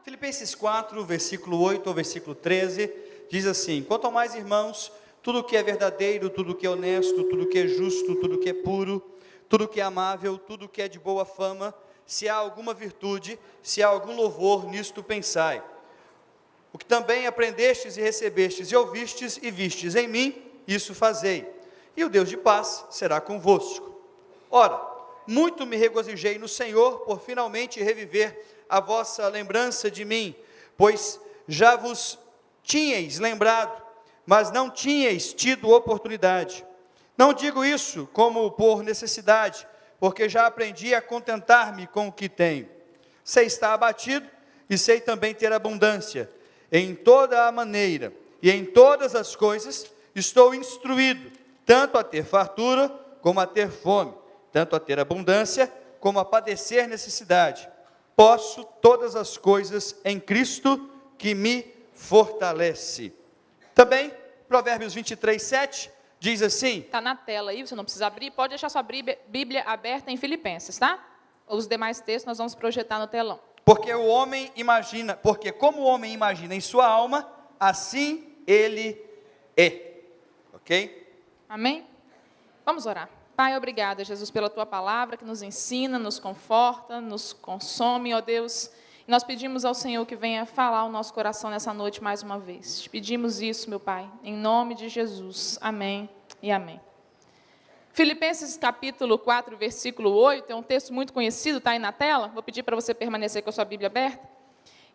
Filipenses 4, versículo 8 ao versículo 13, diz assim: quanto ao mais, irmãos, tudo que é verdadeiro, tudo que é honesto, tudo que é justo, tudo que é puro, tudo que é amável, tudo que é de boa fama, se há alguma virtude, se há algum louvor, nisto pensai. O que também aprendestes e recebestes e ouvistes e vistes em mim, isso fazei, e o Deus de paz será convosco. Ora, muito me regozijei no Senhor por finalmente reviver a vossa lembrança de mim, pois já vos tinhais lembrado, mas não tinhais tido oportunidade. Não digo isso como por necessidade, porque já aprendi a contentar-me com o que tenho. Sei estar abatido e sei também ter abundância. Em toda a maneira e em todas as coisas estou instruído, tanto a ter fartura como a ter fome, tanto a ter abundância como a padecer necessidade. Posso todas as coisas em Cristo que me fortalece. Também, Provérbios 23, 7, diz assim... Está na tela aí, você não precisa abrir, pode deixar sua Bíblia aberta em Filipenses, tá? Os demais textos nós vamos projetar no telão. Porque como o homem imagina em sua alma, assim ele é. Ok? Amém? Vamos orar. Pai, obrigada, Jesus, pela tua palavra que nos ensina, nos conforta, nos consome, ó Deus. E nós pedimos ao Senhor que venha falar ao nosso coração nessa noite mais uma vez. Te pedimos isso, meu Pai, em nome de Jesus. Amém e amém. Filipenses capítulo 4, versículo 8, é um texto muito conhecido, está aí na tela. Vou pedir para você permanecer com a sua Bíblia aberta.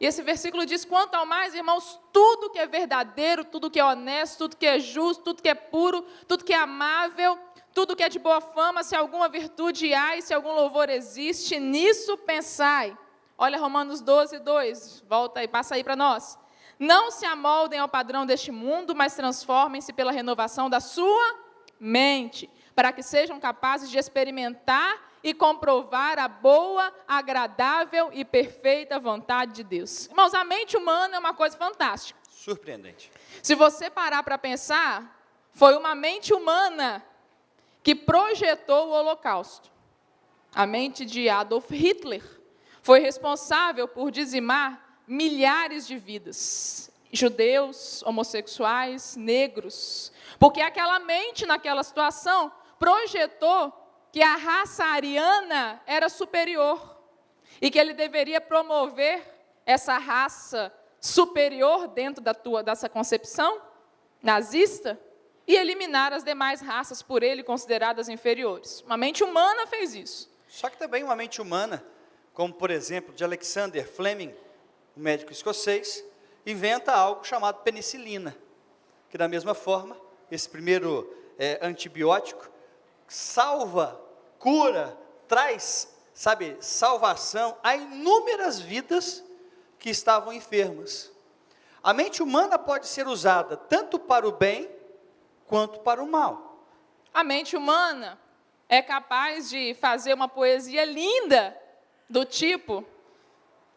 E esse versículo diz: quanto ao mais, irmãos, tudo que é verdadeiro, tudo que é honesto, tudo que é justo, tudo que é puro, tudo que é amável, tudo que é de boa fama, se alguma virtude há e se algum louvor existe, nisso pensai. Olha Romanos 12, 2, volta aí, passa aí para nós. Não se amoldem ao padrão deste mundo, mas transformem-se pela renovação da sua mente, para que sejam capazes de experimentar e comprovar a boa, agradável e perfeita vontade de Deus. Irmãos, a mente humana é uma coisa fantástica. Surpreendente. Se você parar para pensar, foi uma mente humana que projetou o Holocausto. A mente de Adolf Hitler foi responsável por dizimar milhares de vidas, judeus, homossexuais, negros, porque aquela mente naquela situação projetou que a raça ariana era superior e que ele deveria promover essa raça superior dentro dessa concepção nazista e eliminar as demais raças por ele consideradas inferiores. Uma mente humana fez isso. Só que também uma mente humana, como por exemplo de Alexander Fleming, um médico escocês, inventa algo chamado penicilina, que da mesma forma, esse primeiro antibiótico, salva, cura, traz, salvação a inúmeras vidas que estavam enfermas. A mente humana pode ser usada tanto para o bem, quanto para o mal. A mente humana é capaz de fazer uma poesia linda, do tipo,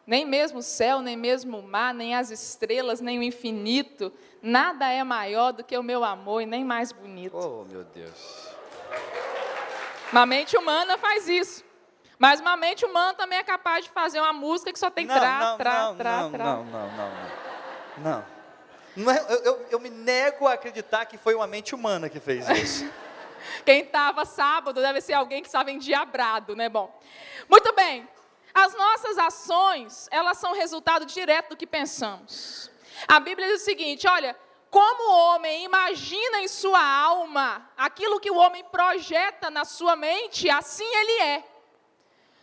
nem mesmo o céu, nem mesmo o mar, nem as estrelas, nem o infinito, nada é maior do que o meu amor e nem mais bonito. Oh, meu Deus. Uma mente humana faz isso. Mas uma mente humana também é capaz de fazer uma música que só tem trá. Não é, eu me nego a acreditar que foi uma mente humana que fez isso. Quem estava sábado deve ser alguém que estava endiabrado, né? Bom, muito bem. As nossas ações, elas são resultado direto do que pensamos. A Bíblia diz o seguinte, olha, como o homem imagina em sua alma aquilo que o homem projeta na sua mente, assim ele é.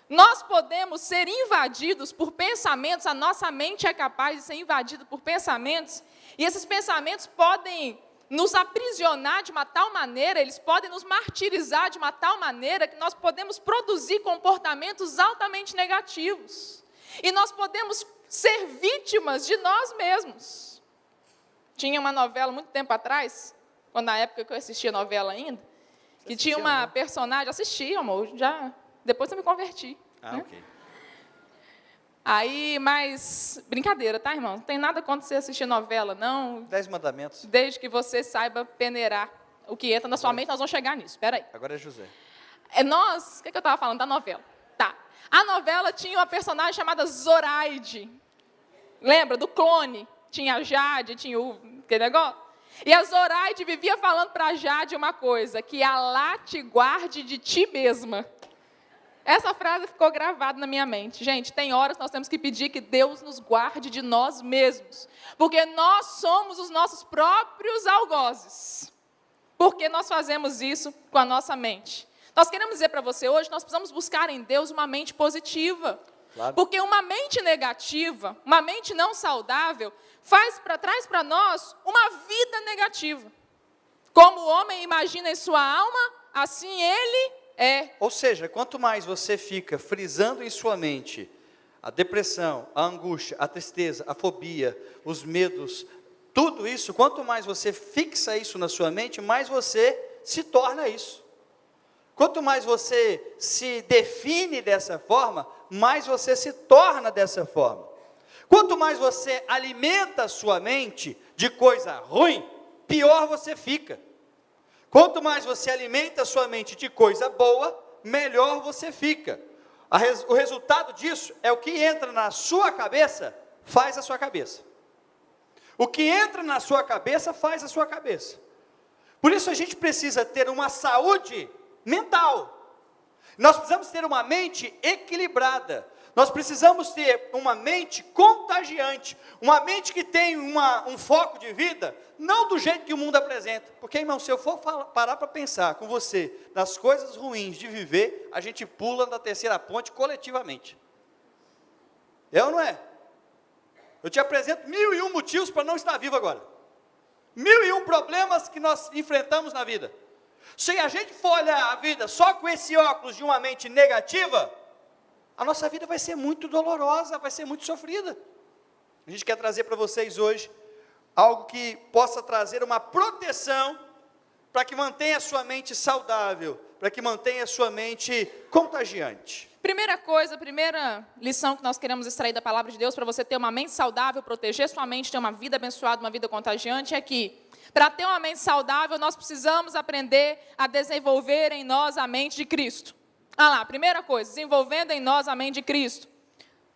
Nós podemos ser invadidos por pensamentos, a nossa mente é capaz de ser invadida por pensamentos, e esses pensamentos podem nos aprisionar de uma tal maneira, eles podem nos martirizar de uma tal maneira que nós podemos produzir comportamentos altamente negativos. E nós podemos ser vítimas de nós mesmos. Tinha uma novela muito tempo atrás, quando na época que eu assistia novela ainda, que tinha uma personagem, assisti, amor, depois eu me converti. Ah, né? ok. Aí, mas, brincadeira, tá, irmão? Não tem nada contra você assistir novela, não. 10 mandamentos. Desde que você saiba peneirar o que entra na sua mente, nós vamos chegar nisso. Espera aí. Agora é José. O que eu estava falando da novela? Tá. A novela tinha uma personagem chamada Zoraide. Lembra do clone? Tinha a Jade, tinha aquele negócio. E a Zoraide vivia falando para a Jade uma coisa, que Alá te guarde de ti mesma. Essa frase ficou gravada na minha mente. Gente, tem horas que nós temos que pedir que Deus nos guarde de nós mesmos. Porque nós somos os nossos próprios algozes. Porque nós fazemos isso com a nossa mente. Nós queremos dizer para você hoje, nós precisamos buscar em Deus uma mente positiva. Claro. Porque uma mente negativa, uma mente não saudável, traz para nós uma vida negativa. Como o homem imagina em sua alma, assim ele é. Ou seja, quanto mais você fica frisando em sua mente a depressão, a angústia, a tristeza, a fobia, os medos, tudo isso, quanto mais você fixa isso na sua mente, mais você se torna isso. Quanto mais você se define dessa forma, mais você se torna dessa forma. Quanto mais você alimenta a sua mente de coisa ruim, pior você fica. Quanto mais você alimenta a sua mente de coisa boa, melhor você fica. O resultado disso é o que entra na sua cabeça, faz a sua cabeça. O que entra na sua cabeça, faz a sua cabeça. Por isso a gente precisa ter uma saúde mental. Nós precisamos ter uma mente equilibrada. Nós precisamos ter uma mente contagiante, uma mente que tem um foco de vida, não do jeito que o mundo apresenta. Porque, irmão, se eu for parar para pensar com você nas coisas ruins de viver, a gente pula da terceira ponte coletivamente. É ou não é? Eu te apresento 1001 motivos para não estar vivo agora. 1001 problemas que nós enfrentamos na vida. Se a gente for olhar a vida só com esse óculos de uma mente negativa, a nossa vida vai ser muito dolorosa, vai ser muito sofrida. A gente quer trazer para vocês hoje algo que possa trazer uma proteção para que mantenha a sua mente saudável, para que mantenha a sua mente contagiante. Primeira coisa, primeira lição que nós queremos extrair da palavra de Deus para você ter uma mente saudável, proteger sua mente, ter uma vida abençoada, uma vida contagiante, é que para ter uma mente saudável, nós precisamos aprender a desenvolver em nós a mente de Cristo. Ah lá, primeira coisa, desenvolvendo em nós a mente de Cristo.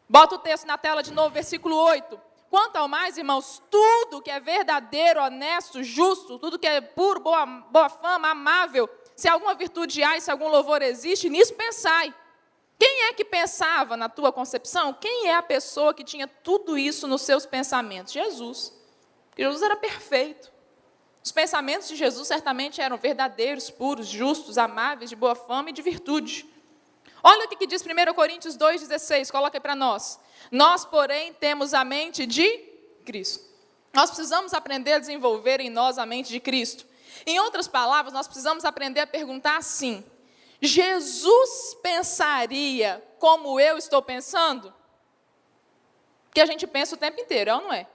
Bota o texto na tela de novo, versículo 8. Quanto ao mais, irmãos, tudo que é verdadeiro, honesto, justo, tudo que é puro, boa fama, amável, se alguma virtude há e se algum louvor existe, nisso pensai. Quem é que pensava na tua concepção? Quem é a pessoa que tinha tudo isso nos seus pensamentos? Jesus. Porque Jesus era perfeito. Os pensamentos de Jesus certamente eram verdadeiros, puros, justos, amáveis, de boa fama e de virtude. Olha o que diz 1 Coríntios 2,16, coloca aí para nós. Nós, porém, temos a mente de Cristo. Nós precisamos aprender a desenvolver em nós a mente de Cristo. Em outras palavras, nós precisamos aprender a perguntar assim: Jesus pensaria como eu estou pensando? Porque a gente pensa o tempo inteiro, é ou não é?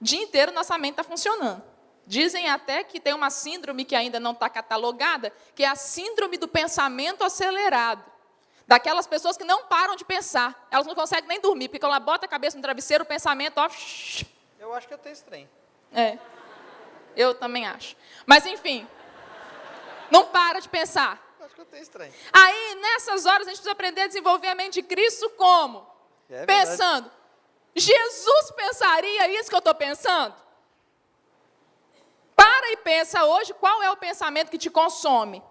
O dia inteiro nossa mente está funcionando. Dizem até que tem uma síndrome que ainda não está catalogada, que é a síndrome do pensamento acelerado. Daquelas pessoas que não param de pensar. Elas não conseguem nem dormir, porque quando ela bota a cabeça no travesseiro, o pensamento, ó... Eu acho que eu tenho esse trem. É, eu também acho. Mas, enfim, não para de pensar. Eu acho que eu tenho esse trem. Aí, nessas horas, a gente precisa aprender a desenvolver a mente de Cristo como? Pensando. Jesus pensaria isso que eu estou pensando? Para e pensa hoje qual é o pensamento que te consome.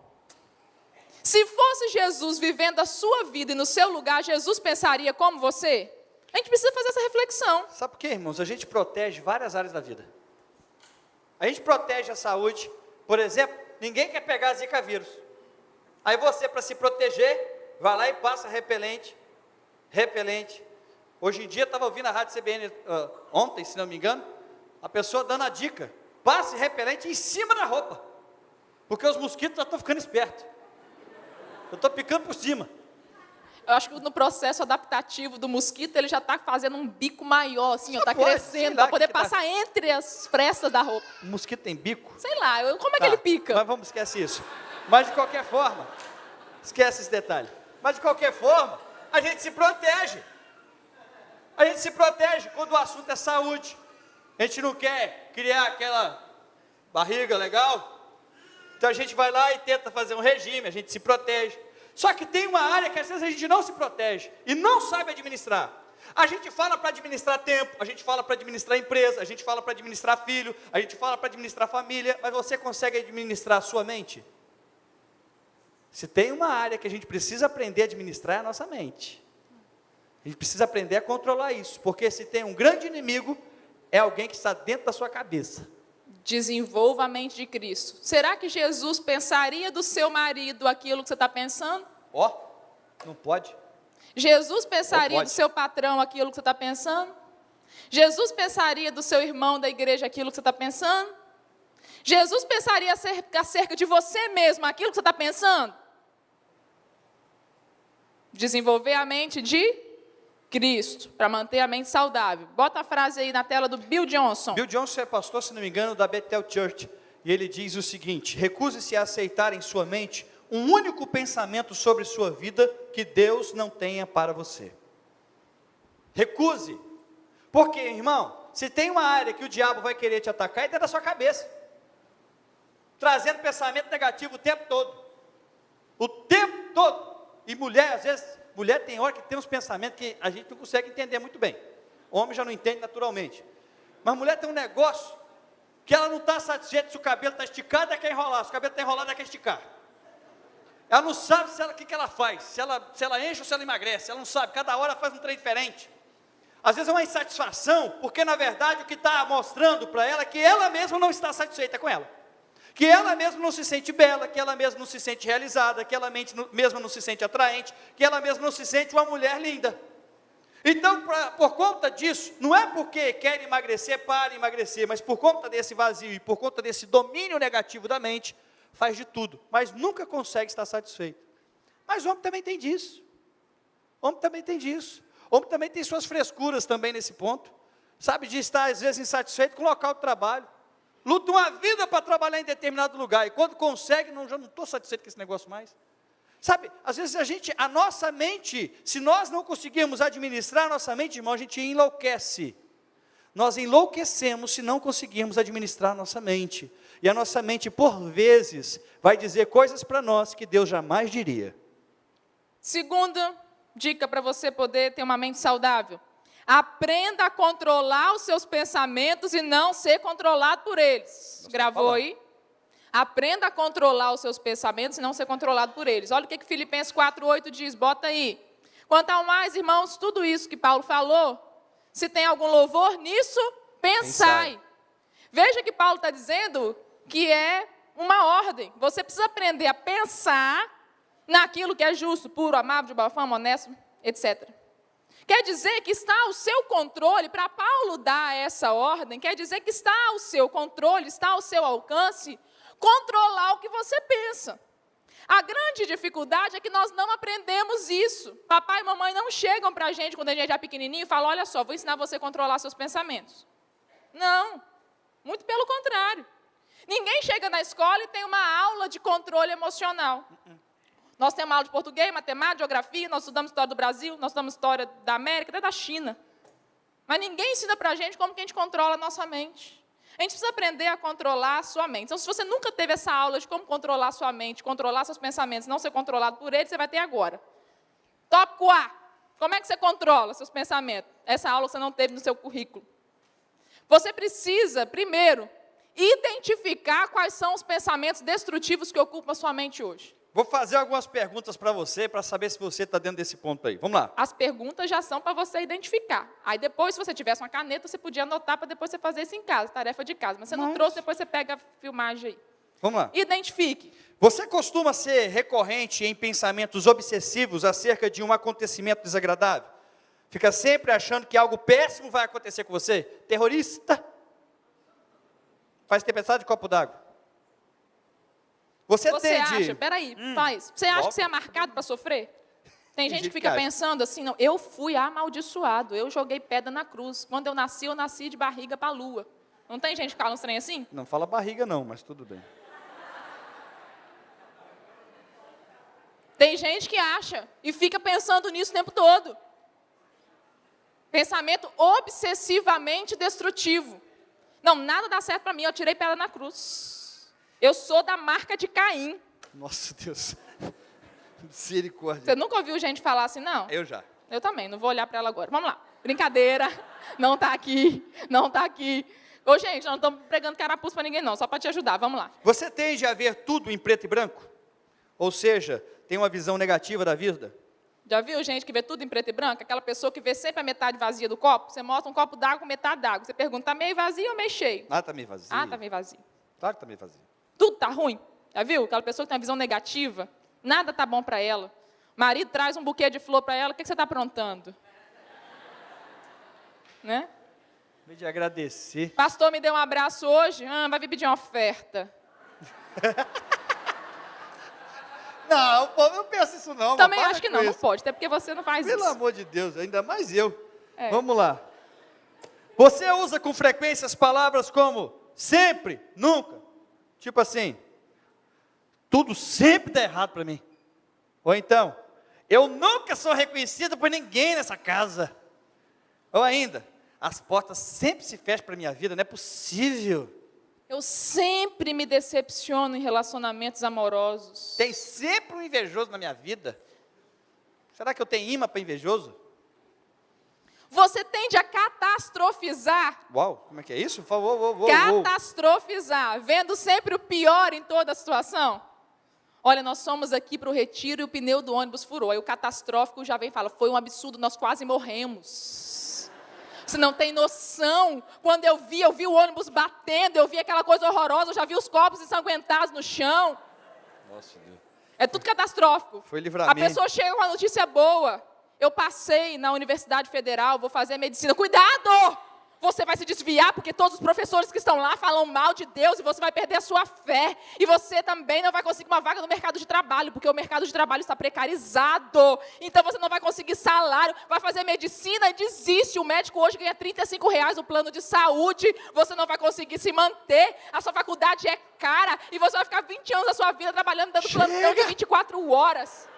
Se fosse Jesus vivendo a sua vida e no seu lugar, Jesus pensaria como você? A gente precisa fazer essa reflexão. Sabe por quê, irmãos? A gente protege várias áreas da vida. A gente protege a saúde. Por exemplo, ninguém quer pegar Zika vírus. Aí você, para se proteger, vai lá e passa repelente. Hoje em dia, estava ouvindo a rádio CBN ontem, se não me engano, a pessoa dando a dica: passe repelente em cima da roupa, porque os mosquitos já estão ficando espertos. Eu estou picando por cima. Eu acho que no processo adaptativo do mosquito, ele já está fazendo um bico maior, assim, está crescendo, para poder passar entre as frestas da roupa. O mosquito tem bico? Sei lá, como é que ele pica? Mas vamos esquecer isso. Mas de qualquer forma, esquece esse detalhe. Mas de qualquer forma, a gente se protege. A gente se protege quando o assunto é saúde. A gente não quer criar aquela barriga legal. Então a gente vai lá e tenta fazer um regime, a gente se protege. Só que tem uma área que às vezes a gente não se protege e não sabe administrar. A gente fala para administrar tempo, a gente fala para administrar empresa, a gente fala para administrar filho, a gente fala para administrar família, mas você consegue administrar a sua mente? Se tem uma área que a gente precisa aprender a administrar, é a nossa mente. A gente precisa aprender a controlar isso, porque se tem um grande inimigo, é alguém que está dentro da sua cabeça. Desenvolva a mente de Cristo. Será que Jesus pensaria do seu marido aquilo que você está pensando? Não pode. Jesus pensaria do seu patrão aquilo que você está pensando? Jesus pensaria do seu irmão da igreja aquilo que você está pensando? Jesus pensaria acerca de você mesmo aquilo que você está pensando? Desenvolver a mente de Cristo, para manter a mente saudável. Bota a frase aí na tela do Bill Johnson. Bill Johnson é pastor, se não me engano, da Bethel Church. E ele diz o seguinte: recuse-se a aceitar em sua mente um único pensamento sobre sua vida que Deus não tenha para você. Recuse. Porque, irmão, se tem uma área que o diabo vai querer te atacar, é dentro da sua cabeça. Trazendo pensamento negativo o tempo todo. O tempo todo. E mulher, às vezes, mulher tem hora que tem uns pensamentos que a gente não consegue entender muito bem. Homem já não entende naturalmente. Mas mulher tem um negócio que ela não está satisfeita se o cabelo está esticado, ela quer enrolar. Se o cabelo está enrolado, ela quer esticar. Ela não sabe o que ela faz, se ela enche ou se ela emagrece. Ela não sabe, cada hora faz um trem diferente. Às vezes é uma insatisfação, porque na verdade o que está mostrando para ela é que ela mesma não está satisfeita com ela. Que ela mesma não se sente bela, que ela mesma não se sente realizada, que ela mesma não se sente atraente, que ela mesma não se sente uma mulher linda. Então, por conta disso, não é porque quer emagrecer para emagrecer, mas por conta desse vazio e por conta desse domínio negativo da mente, faz de tudo, mas nunca consegue estar satisfeito. Mas o homem também tem disso. O homem também tem disso. O homem também tem suas frescuras também nesse ponto. Sabe, de estar às vezes insatisfeito com o local de trabalho. Luta uma vida para trabalhar em determinado lugar, e quando consegue, já não estou satisfeito com esse negócio mais. Sabe, às vezes a nossa mente, se nós não conseguirmos administrar a nossa mente, irmão, a gente enlouquece. Nós enlouquecemos se não conseguirmos administrar a nossa mente. E a nossa mente, por vezes, vai dizer coisas para nós que Deus jamais diria. Segunda dica para você poder ter uma mente saudável. Aprenda a controlar os seus pensamentos e não ser controlado por eles. Gravou aí? Aprenda a controlar os seus pensamentos e não ser controlado por eles. Olha o que Filipenses 4:8 diz, bota aí. Quanto ao mais, irmãos, tudo isso que Paulo falou, se tem algum louvor nisso, pensai. Veja que Paulo está dizendo que é uma ordem. Você precisa aprender a pensar naquilo que é justo, puro, amável, de boa fama, honesto, etc. Quer dizer que está ao seu controle, para Paulo dar essa ordem, quer dizer que está ao seu controle, está ao seu alcance, controlar o que você pensa. A grande dificuldade é que nós não aprendemos isso. Papai e mamãe não chegam para a gente, quando a gente é pequenininho, e falam, olha só, vou ensinar você a controlar seus pensamentos. Não, muito pelo contrário. Ninguém chega na escola e tem uma aula de controle emocional. Nós temos aula de português, matemática, geografia, nós estudamos história do Brasil, nós estudamos história da América, até da China. Mas ninguém ensina para a gente como que a gente controla a nossa mente. A gente precisa aprender a controlar a sua mente. Então, se você nunca teve essa aula de como controlar a sua mente, controlar seus pensamentos, não ser controlado por eles, você vai ter agora. Tópico A. Como é que você controla seus pensamentos? Essa aula você não teve no seu currículo. Você precisa, primeiro, identificar quais são os pensamentos destrutivos que ocupam a sua mente hoje. Vou fazer algumas perguntas para você, para saber se você está dentro desse ponto aí. Vamos lá. As perguntas já são para você identificar. Aí depois, se você tivesse uma caneta, você podia anotar para depois você fazer isso em casa, tarefa de casa. Mas você não trouxe, depois você pega a filmagem aí. Vamos lá. Identifique. Você costuma ser recorrente em pensamentos obsessivos acerca de um acontecimento desagradável? Fica sempre achando que algo péssimo vai acontecer com você? Terrorista? Faz tempestade de copo d'água. Você acha, peraí, faz. Você acha que você é marcado para sofrer? Tem gente que fica pensando assim, não, eu fui amaldiçoado, eu joguei pedra na cruz. Quando eu nasci de barriga para a lua. Não tem gente que fala um trem assim? Não fala barriga não, mas tudo bem. Tem gente que acha e fica pensando nisso o tempo todo. Pensamento obsessivamente destrutivo. Não, nada dá certo para mim, eu tirei pedra na cruz. Eu sou da marca de Caim. Nossa, Deus. Misericórdia. Você nunca ouviu gente falar assim, não? Eu já. Eu também, não vou olhar para ela agora. Vamos lá. Brincadeira. Não está aqui. Não está aqui. Ô, gente, não estamos pregando carapuça para ninguém, não. Só para te ajudar. Vamos lá. Você tende a ver tudo em preto e branco? Ou seja, tem uma visão negativa da vida? Já viu gente que vê tudo em preto e branco? Aquela pessoa que vê sempre a metade vazia do copo? Você mostra um copo d'água com metade d'água. Você pergunta, está meio vazio ou meio cheio? Ah, está meio vazio. Ah, está meio vazio. Claro que está meio vazio. Tudo está ruim. Já viu? Aquela pessoa que tem uma visão negativa, nada está bom para ela. O marido traz um buquê de flor para ela, o que você está aprontando? Né? Em vez de agradecer. Pastor me deu um abraço hoje, vai vir pedir uma oferta. Não, o povo não pensa isso não. Também para acho que com não, não isso. pode, até porque você não faz Pelo isso. amor de Deus, ainda mais eu. É. Vamos lá. Você usa com frequência as palavras como sempre, nunca. Tipo assim, tudo sempre dá errado para mim. Ou então, eu nunca sou reconhecido por ninguém nessa casa. Ou ainda, as portas sempre se fecham para a minha vida, não é possível. Eu sempre me decepciono em relacionamentos amorosos. Tem sempre um invejoso na minha vida. Será que eu tenho imã para invejoso? Você tende a catastrofizar. Uau, como é que é isso? Por favor, Catastrofizar, vendo sempre o pior em toda a situação. Olha, nós fomos aqui para o retiro e o pneu do ônibus furou. Aí o catastrófico já vem e fala, foi um absurdo, nós quase morremos. Você não tem noção. Quando eu vi o ônibus batendo, eu vi aquela coisa horrorosa, eu já vi os corpos ensanguentados no chão. Nossa Deus. É tudo catastrófico. Foi livramento. A pessoa chega com uma notícia boa. Eu passei na Universidade Federal, vou fazer medicina. Cuidado! Você vai se desviar porque todos os professores que estão lá falam mal de Deus e você vai perder a sua fé. E você também não vai conseguir uma vaga no mercado de trabalho, porque o mercado de trabalho está precarizado. Então você não vai conseguir salário, vai fazer medicina e desiste. O médico hoje ganha R$ 35 no plano de saúde. Você não vai conseguir se manter, a sua faculdade é cara e você vai ficar 20 anos da sua vida trabalhando dando plantão de 24 horas.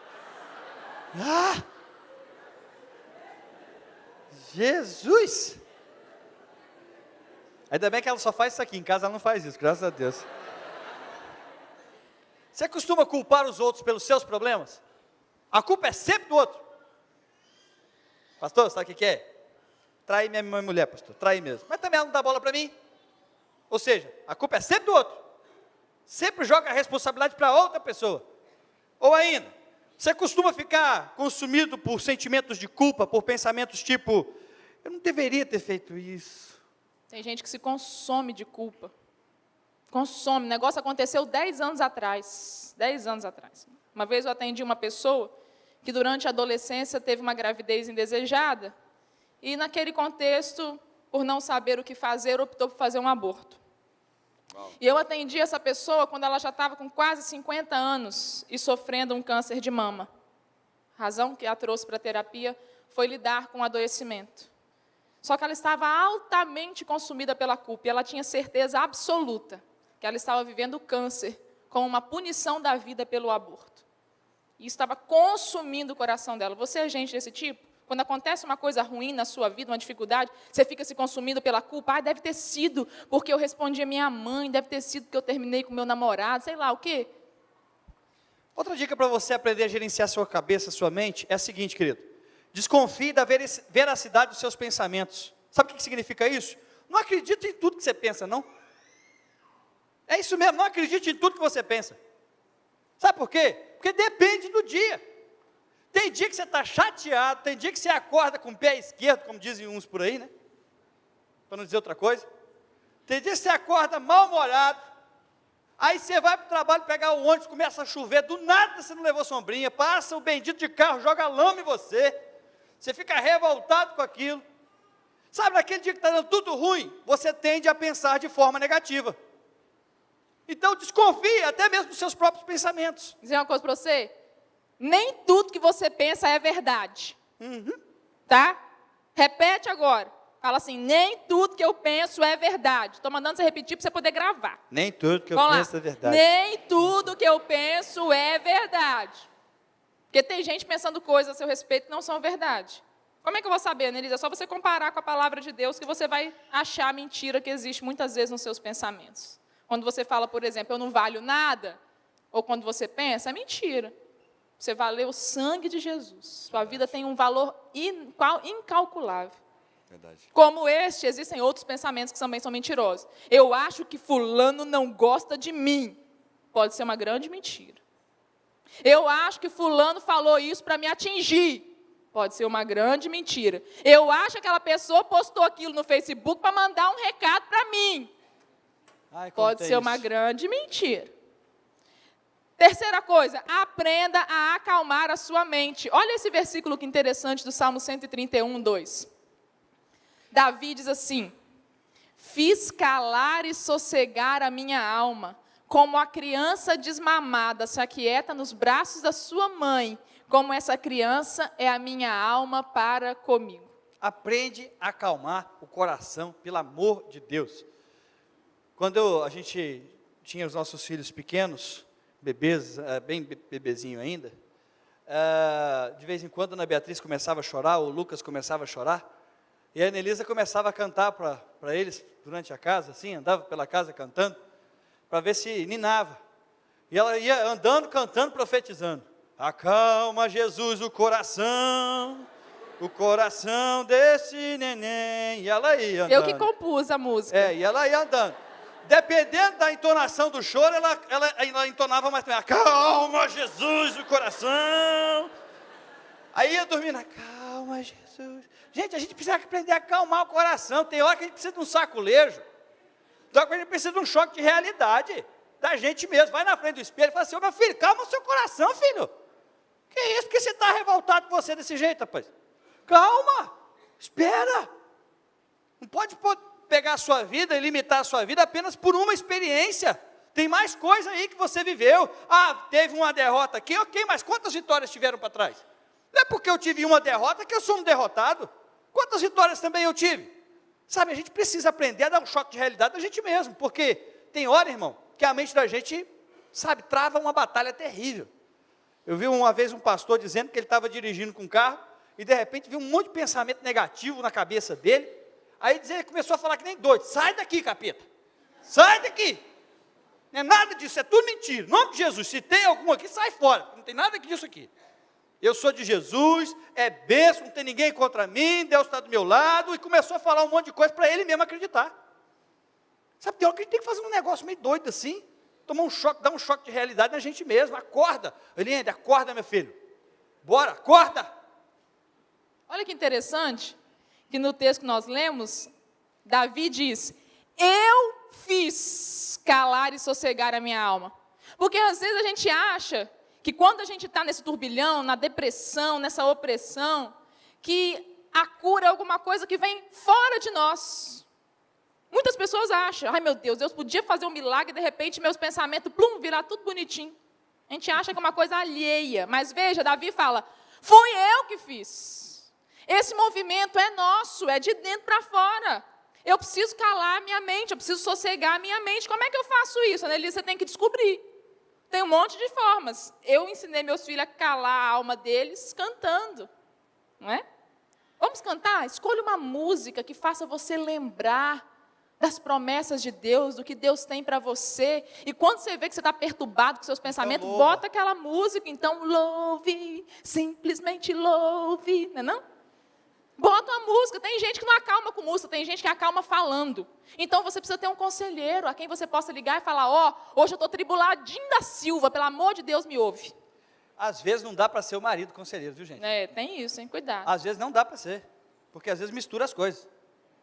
Ah! Jesus! Ainda bem que ela só faz isso aqui, em casa ela não faz isso, graças a Deus. Você costuma culpar os outros pelos seus problemas? A culpa é sempre do outro. Pastor, sabe o que é? Trair minha mulher, pastor, trair mesmo. Mas também ela não dá bola para mim. Ou seja, a culpa é sempre do outro. Sempre joga a responsabilidade para outra pessoa. Ou ainda, você costuma ficar consumido por sentimentos de culpa, por pensamentos tipo, eu não deveria ter feito isso. Tem gente que se consome de culpa. Consome. O negócio aconteceu 10 anos atrás. 10 anos atrás. Uma vez eu atendi uma pessoa que durante a adolescência teve uma gravidez indesejada e naquele contexto, por não saber o que fazer, optou por fazer um aborto. Uau. E eu atendi essa pessoa quando ela já estava com quase 50 anos e sofrendo um câncer de mama. A razão que a trouxe para a terapia foi lidar com o adoecimento. Só que ela estava altamente consumida pela culpa e ela tinha certeza absoluta que ela estava vivendo o câncer como uma punição da vida pelo aborto. E isso estava consumindo o coração dela. Você é gente desse tipo? Quando acontece uma coisa ruim na sua vida, uma dificuldade, você fica se consumindo pela culpa. Ah, deve ter sido porque eu respondi a minha mãe, deve ter sido porque eu terminei com meu namorado, sei lá o quê. Outra dica para você aprender a gerenciar sua cabeça, sua mente, é a seguinte, querido. Desconfie da veracidade dos seus pensamentos. Sabe o que significa isso? Não acredite em tudo que você pensa, não. É isso mesmo, não acredite em tudo que você pensa. Sabe por quê? Porque depende do dia. Tem dia que você está chateado, tem dia que você acorda com o pé esquerdo, como dizem uns por aí, né? Para não dizer outra coisa. Tem dia que você acorda mal-humorado, aí você vai para o trabalho pegar o ônibus, começa a chover, do nada você não levou sombrinha, passa o bendito de carro, joga lama em você. Você fica revoltado com aquilo. Sabe, naquele dia que está dando tudo ruim, você tende a pensar de forma negativa. Então, desconfie até mesmo dos seus próprios pensamentos. Vou dizer uma coisa para você? Nem tudo que você pensa é verdade. Tá? Repete agora. Fala assim, nem tudo que eu penso é verdade. Estou mandando você repetir para você poder gravar. Nem tudo que eu penso é verdade. Nem tudo que eu penso é verdade. Porque tem gente pensando coisas a seu respeito que não são verdade. Como é que eu vou saber, Nelisa? É só você comparar com a palavra de Deus que você vai achar a mentira que existe muitas vezes nos seus pensamentos. Quando você fala, por exemplo, eu não valho nada, ou quando você pensa, é mentira. Você valeu o sangue de Jesus. Sua vida tem um valor incalculável. Verdade. Como este, existem outros pensamentos que também são mentirosos. Eu acho que fulano não gosta de mim. Pode ser uma grande mentira. Eu acho que fulano falou isso para me atingir. Pode ser uma grande mentira. Eu acho que aquela pessoa postou aquilo no Facebook para mandar um recado para mim. Pode ser uma grande mentira. Terceira coisa, aprenda a acalmar a sua mente. Olha esse versículo que interessante do Salmo 131, 2. Davi diz assim: fiz calar e sossegar a minha alma, como a criança desmamada se aquieta nos braços da sua mãe, como essa criança é a minha alma para comigo. Aprende a acalmar o coração, pelo amor de Deus. Quando a gente tinha os nossos filhos pequenos, bebês, bem bebezinho ainda, de vez em quando a Ana Beatriz começava a chorar, o Lucas começava a chorar, e a Anelisa começava a cantar para eles durante a casa, assim, andava pela casa cantando, para ver se ninava. E ela ia andando, cantando, profetizando. Acalma, Jesus, o coração desse neném. E ela ia andando. Eu que compus a música. E ela ia andando. Dependendo da entonação do choro, ela entonava mais também. Acalma, Jesus, o coração. Aí ia dormindo. Acalma, Jesus. Gente, a gente precisa aprender a acalmar o coração. Tem hora que a gente precisa de um saculejo. Tem hora que a gente precisa de um choque de realidade. Da gente mesmo. Vai na frente do espelho e fala assim: ô meu filho, calma o seu coração, filho. Que isso? Por que você está revoltado com você desse jeito, rapaz? Calma. Espera. Não pode pegar a sua vida e limitar a sua vida apenas por uma experiência. Tem mais coisa aí que você viveu. Teve uma derrota aqui, ok, mas quantas vitórias tiveram para trás? Não é porque eu tive uma derrota que eu sou um derrotado. Quantas vitórias também eu tive? Sabe, a gente precisa aprender a dar um choque de realidade da gente mesmo, porque tem hora, irmão, que a mente da gente, sabe, trava uma batalha terrível. Eu vi uma vez um pastor dizendo que ele estava dirigindo com um carro, e de repente viu um monte de pensamento negativo na cabeça dele. Aí ele começou a falar que nem doido: sai daqui, capeta, sai daqui, não é nada disso, é tudo mentira, em nome de Jesus, se tem algum aqui, sai fora, não tem nada disso aqui, eu sou de Jesus, é bênção, não tem ninguém contra mim, Deus está do meu lado, e começou a falar um monte de coisa para ele mesmo acreditar. Sabe, tem hora que a gente tem que fazer um negócio meio doido assim, tomar um choque, dar um choque de realidade na gente mesmo. Acorda, Eliane, acorda, meu filho, bora, acorda. Olha que interessante, que no texto que nós lemos, Davi diz: eu fiz calar e sossegar a minha alma. Porque às vezes a gente acha que quando a gente está nesse turbilhão, na depressão, nessa opressão, que a cura é alguma coisa que vem fora de nós. Muitas pessoas acham: ai meu Deus podia fazer um milagre e de repente meus pensamentos, virar tudo bonitinho. A gente acha que é uma coisa alheia, mas veja, Davi fala: fui eu que fiz. Esse movimento é nosso, é de dentro para fora. Eu preciso calar a minha mente, eu preciso sossegar a minha mente. Como é que eu faço isso? Anelisa, você tem que descobrir. Tem um monte de formas. Eu ensinei meus filhos a calar a alma deles cantando, não é? Vamos cantar? Escolha uma música que faça você lembrar das promessas de Deus, do que Deus tem para você. E quando você vê que você está perturbado com seus pensamentos, então, bota aquela música. Então, louve, simplesmente louve, não é não? Bota uma música. Tem gente que não acalma com música, tem gente que acalma falando. Então, você precisa ter um conselheiro a quem você possa ligar e falar: hoje eu estou tribuladinho da Silva, pelo amor de Deus, me ouve. Às vezes não dá para ser o marido conselheiro, viu, gente? Tem isso, hein? Cuidado. Às vezes não dá para ser, porque às vezes mistura as coisas.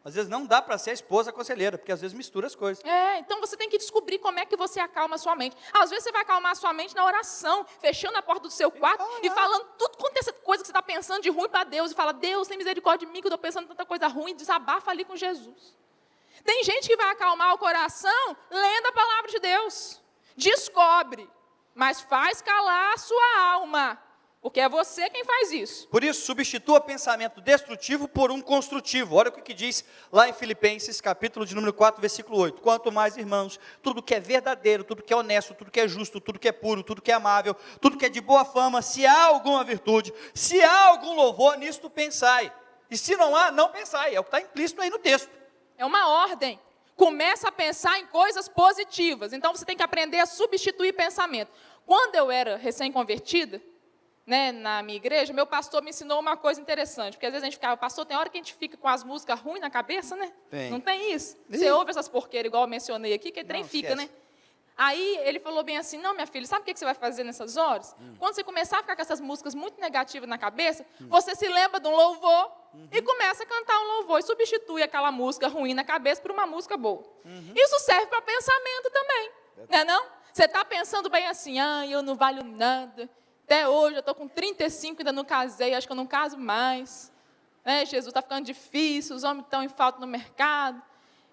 Às vezes não dá para ser a esposa conselheira, porque às vezes mistura as coisas. Então você tem que descobrir como é que você acalma a sua mente. Às vezes você vai acalmar a sua mente na oração, fechando a porta do seu quarto e falando tudo quanto é coisa que você está pensando de ruim para Deus. E fala: Deus, tem misericórdia de mim, que eu estou pensando tanta coisa ruim. Desabafa ali com Jesus. Tem gente que vai acalmar o coração lendo a palavra de Deus. Descobre, mas faz calar a sua alma. Porque é você quem faz isso. Por isso, substitua pensamento destrutivo por um construtivo. Olha o que diz lá em Filipenses, capítulo de número 4, versículo 8. Quanto mais, irmãos, tudo que é verdadeiro, tudo que é honesto, tudo que é justo, tudo que é puro, tudo que é amável, tudo que é de boa fama, se há alguma virtude, se há algum louvor, nisto pensai. E se não há, não pensai. É o que está implícito aí no texto. É uma ordem. Começa a pensar em coisas positivas. Então, você tem que aprender a substituir pensamento. Quando eu era recém-convertida, né, na minha igreja, meu pastor me ensinou uma coisa interessante, porque às vezes a gente ficava, pastor, tem hora que a gente fica com as músicas ruins na cabeça, né? Tem. Não tem isso? Você ouve essas porqueiras, igual eu mencionei aqui, que trem Não, fica, esquece. né? Aí ele falou bem assim, não, minha filha, sabe o que você vai fazer nessas horas? Quando você começar a ficar com essas músicas muito negativas na cabeça, você se lembra de um louvor e começa a cantar um louvor e substitui aquela música ruim na cabeça por uma música boa. Isso serve para pensamento também, não é não? Você está pensando bem assim, eu não valho nada, até hoje eu estou com 35 e ainda não casei, acho que eu não caso mais. Né? Jesus, está ficando difícil, os homens estão em falta no mercado.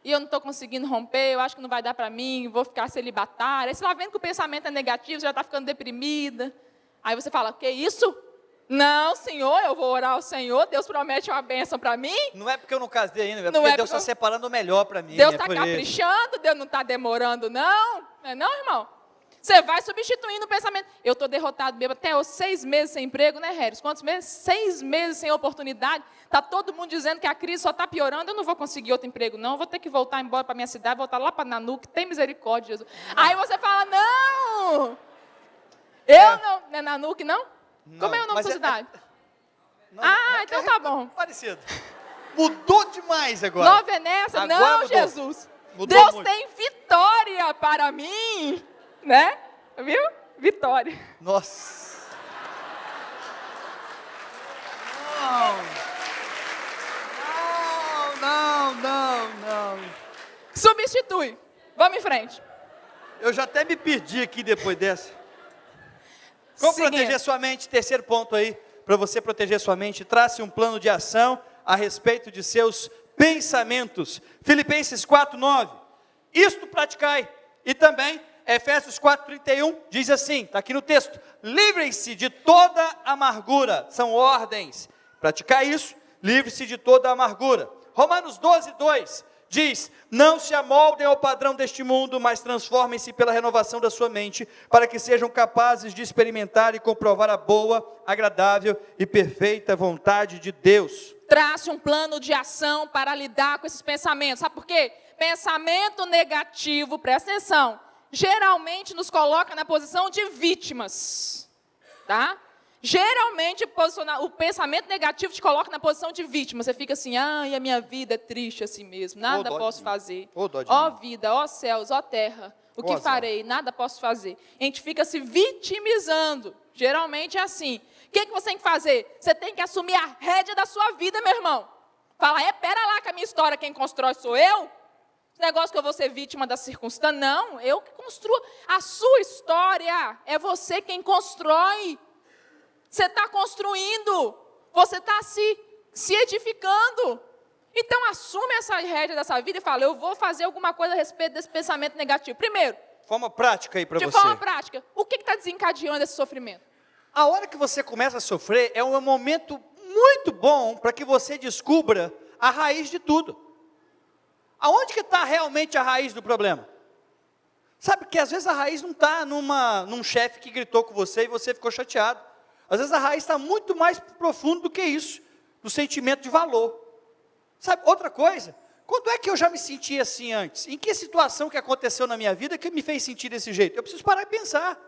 E eu não estou conseguindo romper, eu acho que não vai dar para mim, vou ficar celibatária. Aí você vai vendo que o pensamento é negativo, você já está ficando deprimida. Aí você fala, que isso? Não, Senhor, eu vou orar ao Senhor, Deus promete uma bênção para mim. Não é porque eu não casei ainda, é Não porque é Deus está porque separando o melhor para mim. Deus é está por isso. caprichando, Deus não está demorando, não. Não é não, irmão? Você vai substituindo o pensamento. Eu estou derrotado mesmo, até os 6 meses sem emprego, né, Harris? Quantos meses? 6 meses sem oportunidade. Está todo mundo dizendo que a crise só está piorando, eu não vou conseguir outro emprego, não. Eu vou ter que voltar embora para a minha cidade, voltar lá para Nanuque, tem misericórdia, Jesus. Aí você fala, não! Não é Nanuque, não? Como é o nome da sua cidade? Então tá bom. Parecido. Mudou demais agora. Nova Venécia? Agora Não, mudou. Jesus. Mudou Deus muito. tem vitória para mim, né? Viu? Vitória. Nossa. Não. Substitui. Vamos em frente. Eu já até me perdi aqui depois dessa. Como Seguinte. proteger sua mente? Terceiro ponto aí, para você proteger sua mente, trace um plano de ação a respeito de seus pensamentos. Filipenses 4:9. Isto praticai. E também Efésios 4:31 diz assim, está aqui no texto: livrem-se de toda amargura. São ordens. Praticar isso, livre-se de toda amargura. Romanos 12:2 diz: não se amoldem ao padrão deste mundo, mas transformem-se pela renovação da sua mente, para que sejam capazes de experimentar e comprovar a boa, agradável e perfeita vontade de Deus. Trace um plano de ação para lidar com esses pensamentos. Sabe por quê? Pensamento negativo, presta atenção, geralmente nos coloca na posição de vítimas. Tá? Geralmente o pensamento negativo te coloca na posição de vítima. Você fica assim, a minha vida é triste assim mesmo, nada posso fazer. Ó vida, ó céus, ó terra, o que farei? Nada posso fazer. A gente fica se vitimizando. Geralmente é assim. O que você tem que fazer? Você tem que assumir a rédea da sua vida, meu irmão. Fala, pera lá que a minha história quem constrói sou eu? Esse negócio que eu vou ser vítima da circunstância. Não, eu que construo. A sua história é você quem constrói. Você está construindo, você está se edificando. Então, assume essa rédea dessa vida e fala, eu vou fazer alguma coisa a respeito desse pensamento negativo. Primeiro, Forma prática aí para você. de forma prática, o que está desencadeando esse sofrimento? A hora que você começa a sofrer é um momento muito bom para que você descubra a raiz de tudo. Aonde que está realmente a raiz do problema? Sabe que às vezes a raiz não está num chefe que gritou com você e você ficou chateado. Às vezes a raiz está muito mais profundo do que isso, do sentimento de valor. Sabe, outra coisa, quando é que eu já me senti assim antes? Em que situação que aconteceu na minha vida que me fez sentir desse jeito? Eu preciso parar e pensar.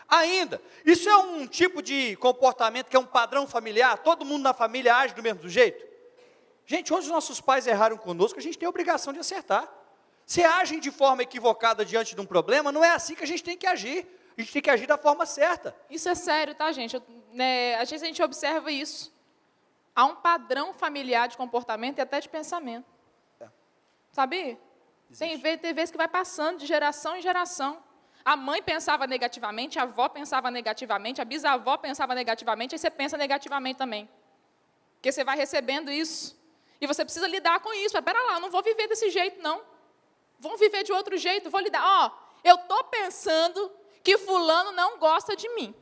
Ainda, isso é um tipo de comportamento que é um padrão familiar? Todo mundo na família age do mesmo jeito? Gente, onde os nossos pais erraram conosco, a gente tem a obrigação de acertar. Se agem de forma equivocada diante de um problema, não é assim que a gente tem que agir. A gente tem que agir da forma certa. Isso é sério, tá, gente? Às vezes a gente observa isso. Há um padrão familiar de comportamento e até de pensamento. Sabia? Tem vezes que vai passando de geração em geração. A mãe pensava negativamente, a avó pensava negativamente, a bisavó pensava negativamente, aí você pensa negativamente também. Porque você vai recebendo isso. E você precisa lidar com isso. Mas, pera lá, eu não vou viver desse jeito, não. Vamos viver de outro jeito, vou lidar. Eu estou pensando que fulano não gosta de mim.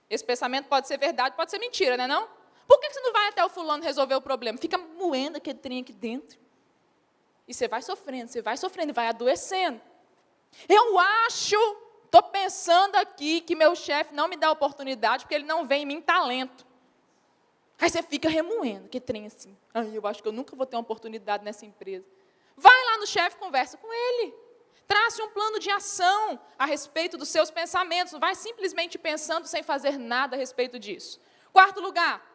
Esse pensamento pode ser verdade, pode ser mentira, né não? Por que você não vai até o fulano resolver o problema? Fica moendo aquele trem aqui dentro. E você vai sofrendo, vai adoecendo. Eu acho, estou pensando aqui que meu chefe não me dá oportunidade porque ele não vê em mim talento. Aí você fica remoendo, que trem assim. Eu acho que eu nunca vou ter uma oportunidade nessa empresa. Vai lá no chefe, conversa com ele. Trace um plano de ação a respeito dos seus pensamentos. Não vai simplesmente pensando sem fazer nada a respeito disso. Quarto lugar,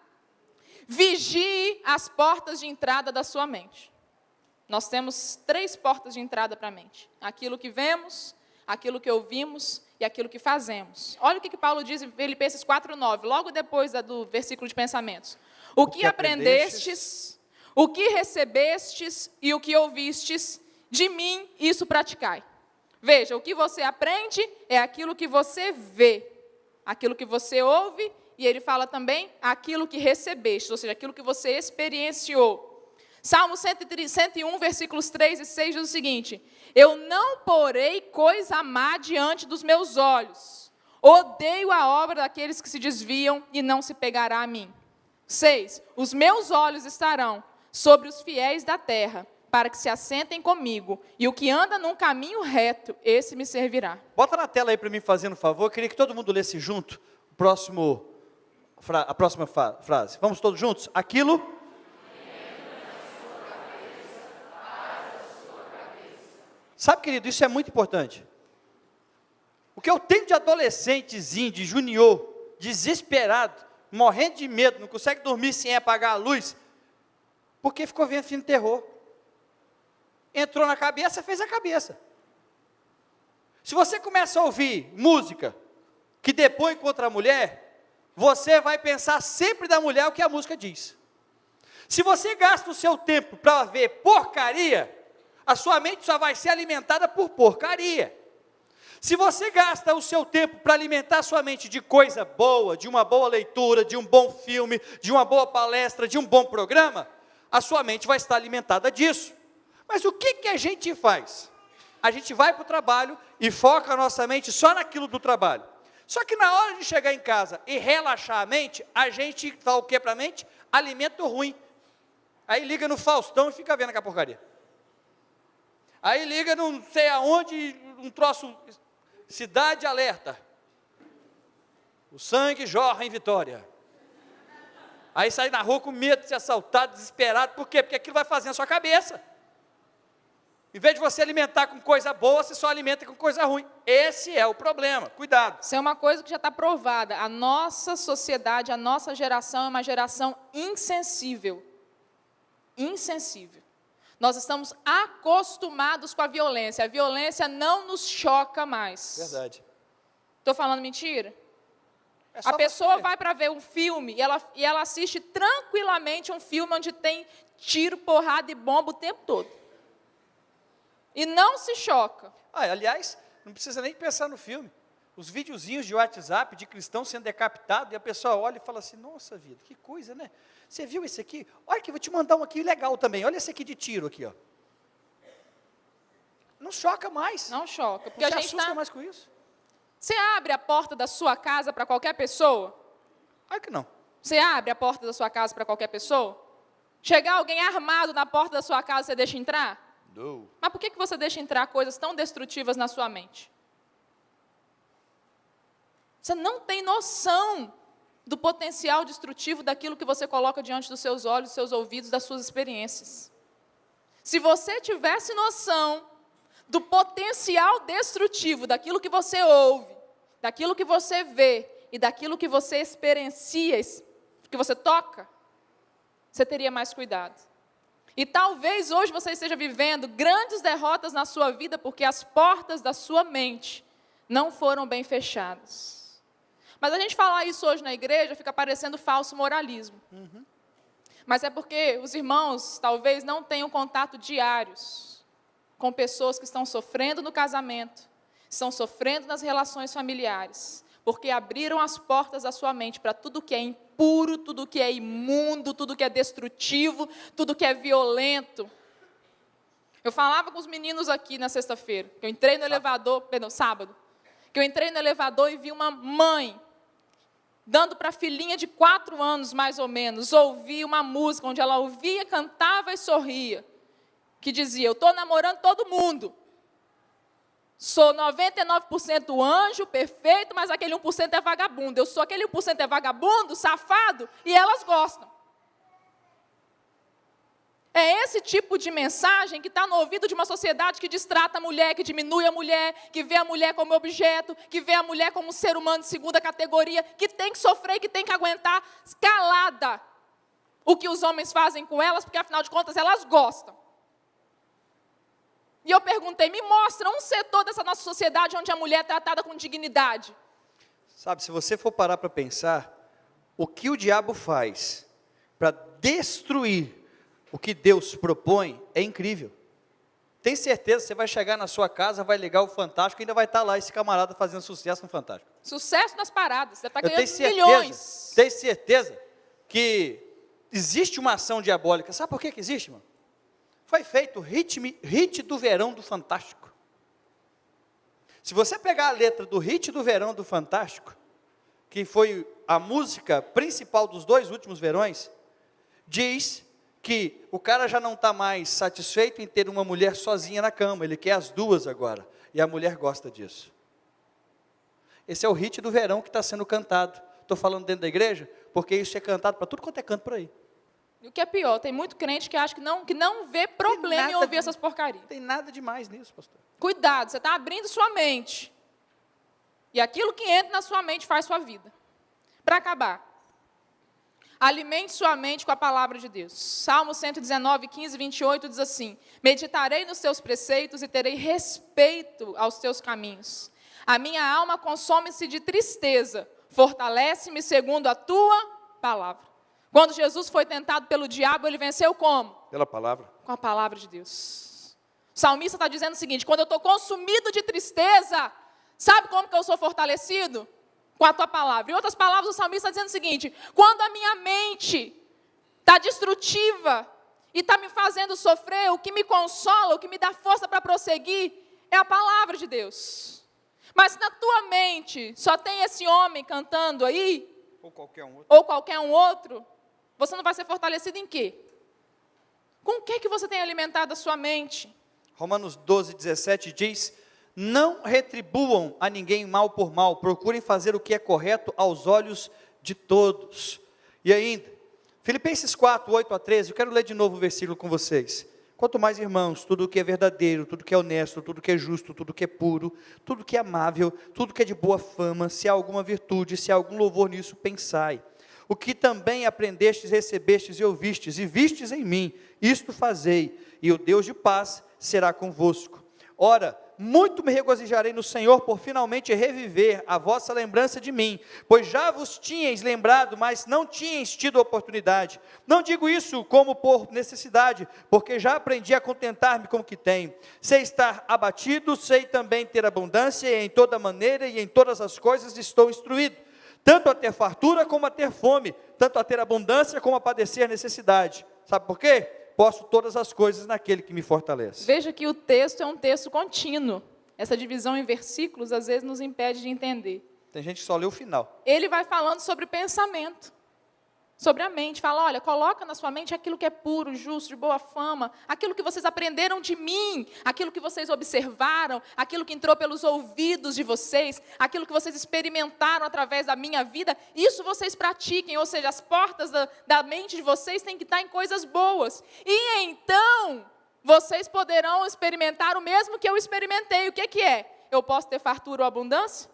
vigie as portas de entrada da sua mente. Nós temos 3 portas de entrada para a mente. Aquilo que vemos, aquilo que ouvimos e aquilo que fazemos. Olha o que Paulo diz em Filipenses 4:9, logo depois do versículo de pensamentos. O que aprendestes, o que recebestes e o que ouvistes, de mim isso praticai. Veja, o que você aprende é aquilo que você vê, aquilo que você ouve, e ele fala também aquilo que recebeste, ou seja, aquilo que você experienciou. Salmo 101, versículos 3 e 6 diz o seguinte: eu não porei coisa má diante dos meus olhos, odeio a obra daqueles que se desviam e não se pegará a mim. 6, os meus olhos estarão sobre os fiéis da terra, para que se assentem comigo, e o que anda num caminho reto, esse me servirá. Bota na tela aí para mim, fazendo um favor. Eu queria que todo mundo lesse junto a próxima frase. Vamos todos juntos? Aquilo... Sabe, querido, isso é muito importante. O que eu tenho de adolescentezinho, de junior, desesperado, morrendo de medo, não consegue dormir sem apagar a luz, porque ficou vendo filme de terror. Entrou na cabeça, fez a cabeça. Se você começa a ouvir música que depõe contra a mulher, você vai pensar sempre da mulher o que a música diz. Se você gasta o seu tempo para ver porcaria, a sua mente só vai ser alimentada por porcaria. Se você gasta o seu tempo para alimentar a sua mente de coisa boa, de uma boa leitura, de um bom filme, de uma boa palestra, de um bom programa, a sua mente vai estar alimentada disso. Mas o que a gente faz? A gente vai para o trabalho e foca a nossa mente só naquilo do trabalho. Só que na hora de chegar em casa e relaxar a mente, a gente dá o que para a mente? Alimento ruim. Aí liga no Faustão e fica vendo aquela porcaria. Aí liga não sei aonde, um troço, Cidade Alerta. O sangue jorra em Vitória. Aí sai na rua com medo de ser assaltado, desesperado. Por quê? Porque aquilo vai fazendo a sua cabeça. Em vez de você alimentar com coisa boa, você só alimenta com coisa ruim. Esse é o problema, cuidado. Isso é uma coisa que já está provada. A nossa sociedade, a nossa geração é uma geração insensível. Insensível. Nós estamos acostumados com a violência. A violência não nos choca mais. Verdade. Estou falando mentira? É a pessoa vai para ver um filme e ela assiste tranquilamente um filme onde tem tiro, porrada e bomba o tempo todo. E não se choca. Aliás, não precisa nem pensar no filme. Os videozinhos de WhatsApp de cristãos sendo decapitados, e a pessoa olha e fala assim, nossa vida, que coisa, né? Você viu esse aqui? Olha que vou te mandar um aqui legal também. Olha esse aqui de tiro aqui, ó. Não choca mais. Não choca. Porque não a se gente assusta mais com isso. Você abre a porta da sua casa para qualquer pessoa? Claro que não. Você abre a porta da sua casa para qualquer pessoa? Chegar alguém armado na porta da sua casa, você deixa entrar? Não. Mas por que você deixa entrar coisas tão destrutivas na sua mente? Você não tem noção do potencial destrutivo daquilo que você coloca diante dos seus olhos, dos seus ouvidos, das suas experiências. Se você tivesse noção do potencial destrutivo daquilo que você ouve, daquilo que você vê e daquilo que você experiencia, que você toca, você teria mais cuidado. E talvez hoje você esteja vivendo grandes derrotas na sua vida porque as portas da sua mente não foram bem fechadas. Mas a gente falar isso hoje na igreja fica parecendo falso moralismo. Uhum. Mas é porque os irmãos talvez não tenham contato diários com pessoas que estão sofrendo no casamento, estão sofrendo nas relações familiares, porque abriram as portas da sua mente para tudo que é impuro, tudo que é imundo, tudo que é destrutivo, tudo que é violento. Eu falava com os meninos aqui na sexta-feira, que eu entrei no elevador, sábado, que eu entrei no elevador e vi uma mãe dando para a filhinha de 4 anos, mais ou menos, ouvir uma música onde ela ouvia, cantava e sorria, que dizia, eu estou namorando todo mundo, sou 99% anjo, perfeito, mas aquele 1% é vagabundo, eu sou aquele 1% é vagabundo, safado, e elas gostam. É esse tipo de mensagem que está no ouvido de uma sociedade que destrata a mulher, que diminui a mulher, que vê a mulher como objeto, que vê a mulher como um ser humano de segunda categoria, que tem que sofrer, que tem que aguentar calada o que os homens fazem com elas, porque afinal de contas elas gostam. E eu perguntei, me mostra um setor dessa nossa sociedade onde a mulher é tratada com dignidade. Sabe, se você for parar para pensar, o que o diabo faz para destruir o que Deus propõe é incrível. Tem certeza, você vai chegar na sua casa, vai ligar o Fantástico, ainda vai estar lá esse camarada fazendo sucesso no Fantástico. Sucesso nas paradas, você está Eu ganhando tenho certeza, milhões. tenho certeza que existe uma ação diabólica. Sabe por que existe, mano? Foi feito o hit do verão do Fantástico. Se você pegar a letra do hit do verão do Fantástico, que foi a música principal dos 2 últimos verões, diz que o cara já não está mais satisfeito em ter uma mulher sozinha na cama, ele quer as 2 agora, e a mulher gosta disso. Esse é o hit do verão que está sendo cantado. Estou falando dentro da igreja, porque isso é cantado para tudo quanto é canto por aí. E o que é pior, tem muito crente que acha que não vê problema em ouvir essas porcarias. Não tem nada demais nisso, pastor. Cuidado, você está abrindo sua mente. E aquilo que entra na sua mente faz sua vida. Para acabar, alimente sua mente com a palavra de Deus. Salmo 119, 15 e 28 diz assim: meditarei nos teus preceitos e terei respeito aos teus caminhos. A minha alma consome-se de tristeza, fortalece-me segundo a tua palavra. Quando Jesus foi tentado pelo diabo, ele venceu como? Pela palavra. Com a palavra de Deus. O salmista está dizendo o seguinte: quando eu estou consumido de tristeza, sabe como que eu sou fortalecido? Com a tua palavra. Em outras palavras, o salmista está dizendo o seguinte: quando a minha mente está destrutiva e está me fazendo sofrer, o que me consola, o que me dá força para prosseguir, é a palavra de Deus. Mas se na tua mente só tem esse homem cantando aí, ou qualquer um outro, você não vai ser fortalecido em quê? Com o que você tem alimentado a sua mente? Romanos 12, 17 diz: não retribuam a ninguém mal por mal, procurem fazer o que é correto aos olhos de todos. E ainda, Filipenses 4, 8 a 13, eu quero ler de novo o versículo com vocês. Quanto mais, irmãos, tudo o que é verdadeiro, tudo que é honesto, tudo que é justo, tudo que é puro, tudo que é amável, tudo que é de boa fama, se há alguma virtude, se há algum louvor nisso, pensai. O que também aprendestes, recebestes e ouvistes, e vistes em mim, isto fazei, e o Deus de paz será convosco. Ora, muito me regozijarei no Senhor por finalmente reviver a vossa lembrança de mim, pois já vos tinhais lembrado, mas não tinhais tido oportunidade. Não digo isso como por necessidade, porque já aprendi a contentar-me com o que tenho. Sei estar abatido, sei também ter abundância, e em toda maneira e em todas as coisas estou instruído, tanto a ter fartura como a ter fome, tanto a ter abundância como a padecer necessidade. Sabe por quê? Posso todas as coisas naquele que me fortalece. Veja que o texto é um texto contínuo. Essa divisão em versículos, às vezes, nos impede de entender. Tem gente que só lê o final. Ele vai falando sobre pensamento, sobre a mente. Fala, olha, coloca na sua mente aquilo que é puro, justo, de boa fama, aquilo que vocês aprenderam de mim, aquilo que vocês observaram, aquilo que entrou pelos ouvidos de vocês, aquilo que vocês experimentaram através da minha vida, isso vocês pratiquem, ou seja, as portas da mente de vocês têm que estar em coisas boas. E então, vocês poderão experimentar o mesmo que eu experimentei. O que é? Eu posso ter fartura ou abundância?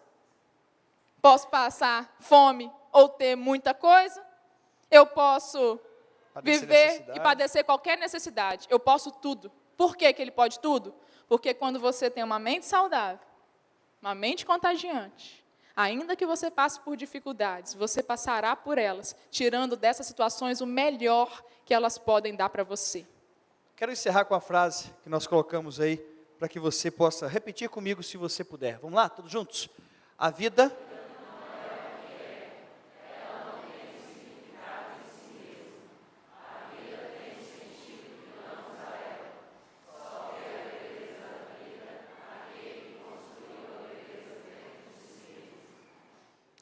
Posso passar fome ou ter muita coisa? Eu posso viver e padecer qualquer necessidade. Eu posso tudo. Por que ele pode tudo? Porque quando você tem uma mente saudável, uma mente contagiante, ainda que você passe por dificuldades, você passará por elas, tirando dessas situações o melhor que elas podem dar para você. Quero encerrar com a frase que nós colocamos aí, para que você possa repetir comigo se você puder. Vamos lá, todos juntos? A vida...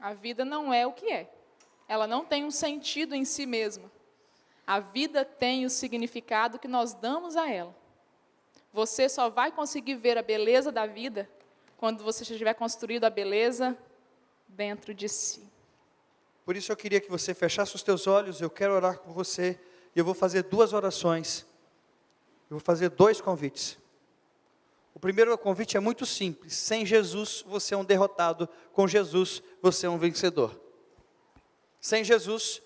A vida não é o que é. Ela não tem um sentido em si mesma. A vida tem o significado que nós damos a ela. Você só vai conseguir ver a beleza da vida quando você já tiver construído a beleza dentro de si. Por isso eu queria que você fechasse os teus olhos, eu quero orar com você, e eu vou fazer 2 orações. Eu vou fazer 2 convites. O primeiro convite é muito simples. Sem Jesus, você é um derrotado. Com Jesus, você é um vencedor. Sem Jesus,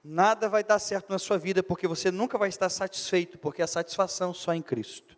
nada vai dar certo na sua vida, porque você nunca vai estar satisfeito, porque a satisfação só em Cristo.